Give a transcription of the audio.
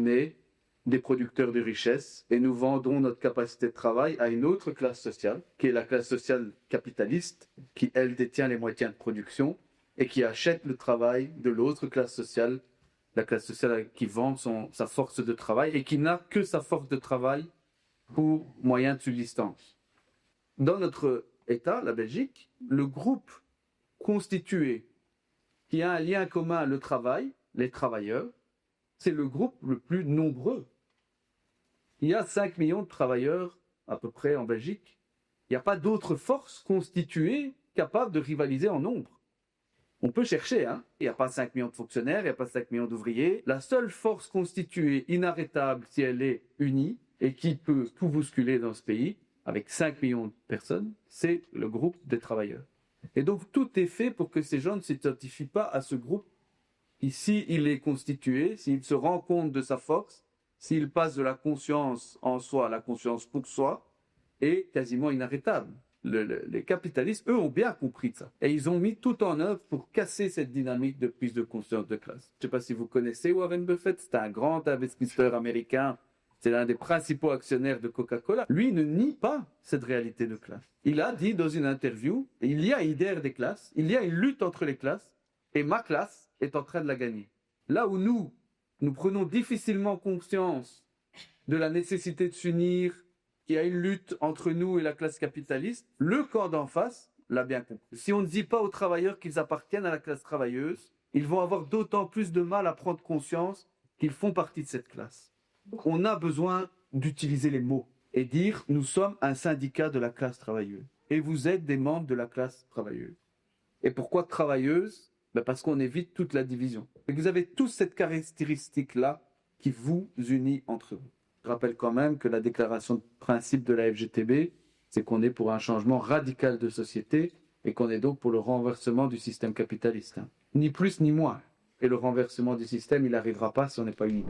on est des producteurs de richesse et nous vendons notre capacité de travail à une autre classe sociale, qui est la classe sociale capitaliste, qui, elle, détient les moyens de production et qui achète le travail de l'autre classe sociale, la classe sociale qui vend sa force de travail et qui n'a que sa force de travail pour moyen de subsistance. Dans notre État, la Belgique, le groupe constitué qui a un lien commun, le travail, les travailleurs, c'est le groupe le plus nombreux. Il y a 5 millions de travailleurs à peu près en Belgique. Il n'y a pas d'autres forces constituées capables de rivaliser en nombre. On peut chercher, hein. Il n'y a pas 5 millions de fonctionnaires, il n'y a pas 5 millions d'ouvriers. La seule force constituée, inarrêtable, si elle est unie, et qui peut tout bousculer dans ce pays, avec 5 millions de personnes, c'est le groupe des travailleurs. Et donc tout est fait pour que ces gens ne s'identifient pas à ce groupe. Ici, il est constitué, s'il se rend compte de sa force, s'il passe de la conscience en soi à la conscience pour soi, est quasiment inarrêtable. Les capitalistes, eux, ont bien compris ça. Et ils ont mis tout en œuvre pour casser cette dynamique de prise de conscience de classe. Je ne sais pas si vous connaissez Warren Buffett, c'est un grand investisseur américain, c'est l'un des principaux actionnaires de Coca-Cola. Lui ne nie pas cette réalité de classe. Il a dit dans une interview, il y a une guerre des classes, il y a une lutte entre les classes, et ma classe est en train de la gagner. Là où nous prenons difficilement conscience de la nécessité de s'unir, qu'il y a une lutte entre nous et la classe capitaliste, le camp d'en face l'a bien compris. Si on ne dit pas aux travailleurs qu'ils appartiennent à la classe travailleuse, ils vont avoir d'autant plus de mal à prendre conscience qu'ils font partie de cette classe. On a besoin d'utiliser les mots et dire « nous sommes un syndicat de la classe travailleuse et vous êtes des membres de la classe travailleuse ». Et pourquoi travailleuse ? Parce qu'on évite toute la division. Et vous avez tous cette caractéristique-là qui vous unit entre vous. Je rappelle quand même que la déclaration de principe de la FGTB, c'est qu'on est pour un changement radical de société et qu'on est donc pour le renversement du système capitaliste. Ni plus ni moins. Et le renversement du système, il n'arrivera pas si on n'est pas unis.